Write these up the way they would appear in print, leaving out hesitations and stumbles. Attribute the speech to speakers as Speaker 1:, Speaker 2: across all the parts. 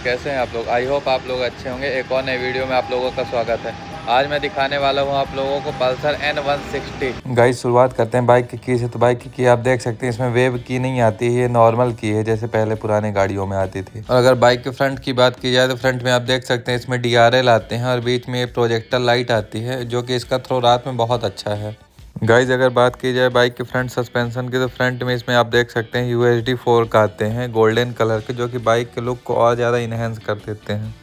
Speaker 1: कैसे हैं आप लोग। आई होप आप लोग अच्छे होंगे। एक और नई वीडियो में आप लोगों का स्वागत है। आज मैं दिखाने वाला हूं आप लोगों को पल्सर N160। गाइस शुरुआत करते हैं बाइक की की से। तो बाइक की आप देख सकते हैं इसमें वेव की नहीं आती है, ये नॉर्मल की है जैसे पहले पुराने गाड़ियों में आती थी। और अगर बाइक के फ्रंट की बात की जाए तो फ्रंट में आप देख सकते हैं इसमें DRL आते हैं और बीच में प्रोजेक्टर लाइट आती है, जो कि इसका थ्रो रात में बहुत अच्छा है। गाइज अगर बात की जाए बाइक के फ्रंट सस्पेंशन की, तो फ्रंट में इसमें आप देख सकते हैं UHD फोर्क आते हैं गोल्डन कलर के, जो कि बाइक के लुक को और ज़्यादा इन्हेंस कर देते हैं।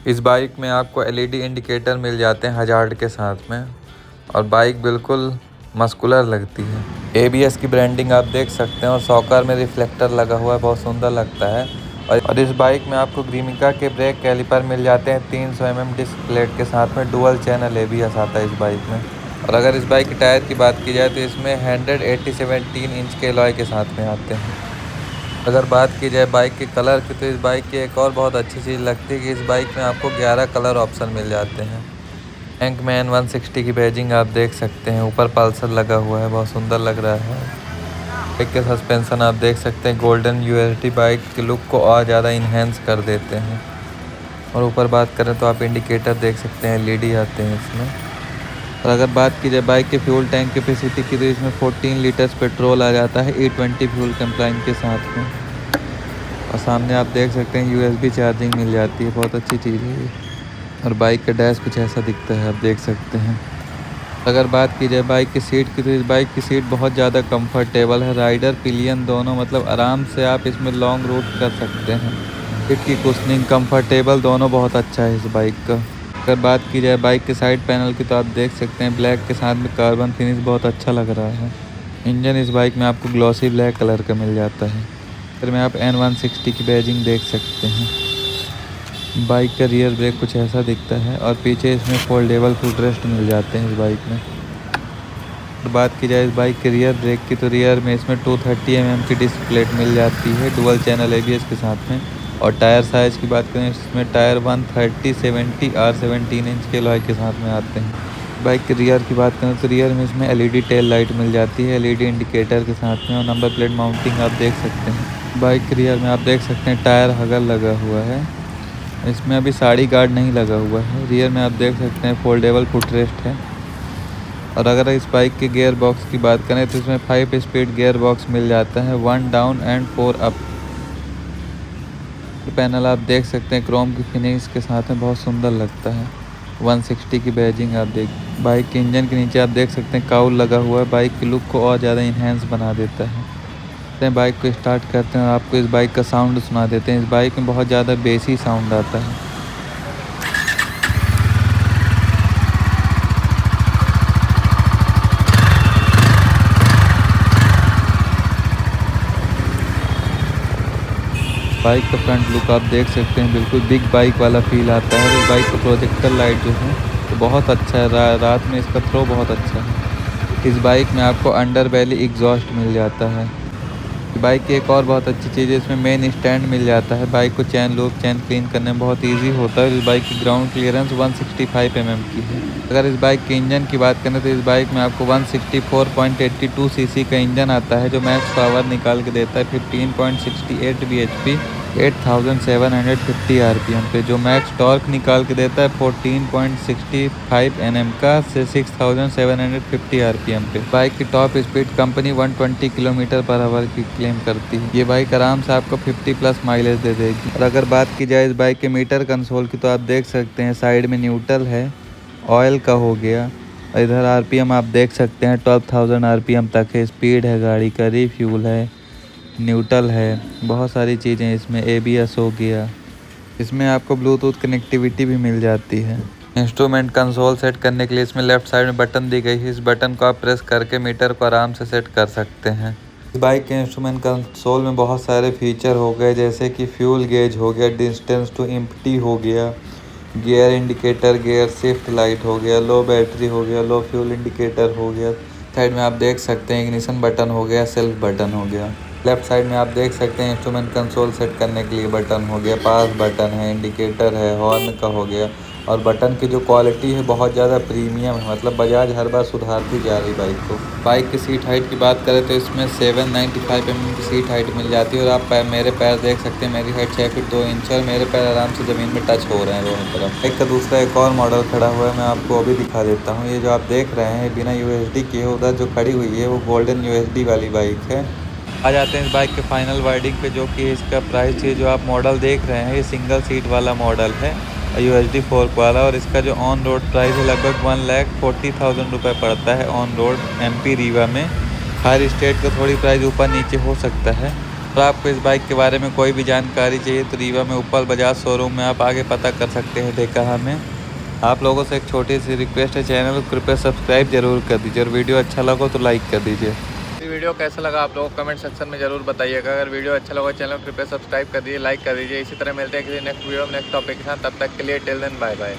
Speaker 1: इस बाइक में आपको LED इंडिकेटर मिल जाते हैं हजार्ड के साथ में, और बाइक बिल्कुल मस्कुलर लगती है। ABS की ब्रांडिंग आप देख सकते हैं और सॉकर में रिफ्लेक्टर लगा हुआ है, बहुत सुंदर लगता है। और इस बाइक में आपको ग्रीमिका के ब्रेक कैलिपर मिल जाते हैं 300 mm डिस्क प्लेट के साथ में। डुअल चैनल ABS आता है इस बाइक में। और अगर इस बाइक के टायर की बात की जाए तो इसमें 187 इंच के अलॉय के साथ में आते हैं। अगर बात की जाए बाइक के कलर की, तो इस बाइक की एक और बहुत अच्छी चीज़ लगती है कि इस बाइक में आपको 11 कलर ऑप्शन मिल जाते हैं। टैंक में N160 की बैजिंग आप देख सकते हैं, ऊपर पल्सर लगा हुआ है, बहुत सुंदर लग रहा है। बाइक के सस्पेंशन आप देख सकते हैं गोल्डन UHD बाइक के लुक को और ज़्यादा इन्हेंस कर देते हैं। और ऊपर बात करें तो आप इंडिकेटर देख सकते हैं, LED आते हैं इसमें। और अगर बात की जाए बाइक के फ्यूल टैंक कैपेसिटी की, तो इसमें 14 लीटर्स पेट्रोल आ जाता है E20 फ्यूल कंप्लाइंट के साथ में। और सामने आप देख सकते हैं USB चार्जिंग मिल जाती है, बहुत अच्छी चीज़ है ये। और बाइक का डैश कुछ ऐसा दिखता है, आप देख सकते हैं। अगर बात की जाए बाइक की सीट की, तो इस बाइक की सीट बहुत ज़्यादा कंफर्टेबल है। राइडर पिलियन दोनों, मतलब आराम से आप इसमें लॉन्ग रूट कर सकते हैं। सीट की कुशनिंग कंफर्टेबल दोनों बहुत अच्छा है इस बाइक का। अगर बात की जाए बाइक के साइड पैनल की, तो आप देख सकते हैं ब्लैक के साथ में कार्बन फिनिश बहुत अच्छा लग रहा है। इंजन इस बाइक में आपको ग्लॉसी ब्लैक कलर का मिल जाता है। फिर में आप N160 की बैजिंग देख सकते हैं। बाइक का रियर ब्रेक कुछ ऐसा दिखता है, और पीछे इसमें फोल्डेबल फुटरेस्ट मिल जाते हैं इस बाइक में। और बात की जाए इस बाइक के रियर ब्रेक की, तो रियर में इसमें 230 mm की डिस्क प्लेट मिल जाती है डुअल चैनल ABS के साथ में। और टायर साइज़ की बात करें, इसमें टायर 130/70 R17 इंच के अलॉय के साथ में आते हैं। बाइक के रियर की बात करें तो रियर में इसमें LED टेल लाइट मिल जाती है LED इंडिकेटर के साथ में, और नंबर प्लेट माउंटिंग आप देख सकते हैं। बाइक के रियर में आप देख सकते हैं टायर हगर लगा हुआ है, इसमें अभी साड़ी गार्ड नहीं लगा हुआ है। रियर में आप देख सकते हैं फोल्डेबल फुटरेस्ट है। और अगर इस बाइक के गियर बॉक्स की बात करें तो इसमें 5 स्पीड गियर बॉक्स मिल जाता है, 1 डाउन एंड 4 अप। पैनल आप देख सकते हैं क्रोम की फिनिश के साथ में, बहुत सुंदर लगता है। 160 की बैजिंग आप देख। बाइक के इंजन के नीचे आप देख सकते हैं काउल लगा हुआ है, बाइक के लुक को और ज़्यादा इन्हेंस बना देता है। बाइक को स्टार्ट करते हैं और आपको इस बाइक का साउंड सुना देते हैं। इस बाइक में बहुत ज़्यादा बेसी साउंड आता है। बाइक का फ्रंट लुक आप देख सकते हैं, बिल्कुल बिग बाइक वाला फील आता है। और बाइक का प्रोजेक्टर लाइट जो है तो बहुत अच्छा है, रात में इसका थ्रो बहुत अच्छा है। इस बाइक में आपको अंडर बेली एग्जॉस्ट मिल जाता है। बाइक की एक और बहुत अच्छी चीज़ है, इसमें मेन स्टैंड मिल जाता है। बाइक को चैन लूप चैन क्लीन करने में बहुत इजी होता है। इस बाइक की ग्राउंड क्लियरेंस 165 mm की है। अगर इस बाइक के इंजन की बात करें तो इस बाइक में आपको 164.82 cc का इंजन आता है, जो मैक्स पावर निकाल के देता है 15.68 bhp 8750 RPM पे, जो मैक्स टॉर्क निकाल के देता है 14.65 Nm का से 6750 RPM पे। बाइक की टॉप स्पीड कंपनी 120 km/h की क्लेम करती है। ये बाइक आराम से आपको 50+ माइलेज दे देगी। और अगर बात की जाए इस बाइक के मीटर कंसोल की, तो आप देख सकते हैं साइड में न्यूट्रल है, ऑयल का हो गया। इधर RPM आप देख सकते हैं 12,000 RPM तक है। स्पीड है गाड़ी का, रिफ्यूल है, न्यूट्रल है, बहुत सारी चीज़ें इसमें। ABS हो गया। इसमें आपको ब्लूटूथ कनेक्टिविटी भी मिल जाती है। इंस्ट्रूमेंट कंसोल सेट करने के लिए इसमें लेफ्ट साइड में बटन दी गई है। इस बटन को आप प्रेस करके मीटर को आराम से सेट कर सकते हैं। इस बाइक के इंस्ट्रूमेंट कंसोल में बहुत सारे फीचर हो गए, जैसे कि फ्यूल गेज हो गया, डिस्टेंस टू एम्प्टी हो गया, gear indicator, gear shift light हो गया, लो बैटरी हो गया, लो फ्यूल इंडिकेटर हो गया। साइड में आप देख सकते हैं इग्निशन बटन हो गया, सेल्फ बटन हो गया। लेफ्ट साइड में आप देख सकते हैं इंस्ट्रूमेंट कंसोल सेट करने के लिए बटन हो गया, पास बटन है, इंडिकेटर है, हॉर्न का हो गया, और बटन की जो क्वालिटी है बहुत ज़्यादा प्रीमियम है, मतलब बजाज हर बार सुधारती जा रही बाइक को। बाइक की सीट हाइट की बात करें तो इसमें 795 mm की सीट हाइट मिल जाती है। और आप मेरे पैर देख सकते हैं, मेरी हाइट 6 फीट 2 इंच और मेरे पैर आराम से ज़मीन में टच हो रहे हैं दोनों तरफ। एक का दूसरा एक और मॉडल खड़ा हुआ है, मैं आपको अभी दिखा देता हूँ। ये जो आप देख रहे हैं बिना USD किए, उधर जो खड़ी हुई है वो गोल्डन USD वाली बाइक है। आ जाते हैं इस बाइक के फाइनल वर्डिंग पे, जो कि इसका प्राइस है। जो आप मॉडल देख रहे हैं ये सिंगल सीट वाला मॉडल है USD फोर्क वाला, और इसका जो ऑन रोड प्राइस है लगभग 1,40,000 रुपये पड़ता है ऑन रोड MP रीवा में। हर स्टेट का थोड़ी प्राइस ऊपर नीचे हो सकता है। तो आपको इस बाइक के बारे में कोई भी जानकारी चाहिए तो रीवा में उपल बजाज शोरूम में आप आगे पता कर सकते हैं ढेकाहा में। आप लोगों से एक छोटी सी रिक्वेस्ट है, चैनल को कृपया सब्सक्राइब जरूर कर दीजिए और वीडियो अच्छा लगा तो लाइक कर दीजिए। वीडियो कैसा लगा आप लोगों को कमेंट सेक्शन में जरूर बताइएगा। अगर वीडियो अच्छा लगा चैनल को कृपया सब्सक्राइब कर दीजिए, लाइक कर दीजिए। इसी तरह मिलते हैं किसी नेक्स्ट वीडियो में नेक्स्ट टॉपिक के साथ। तब तक के लिए टिल देन बाय बाय।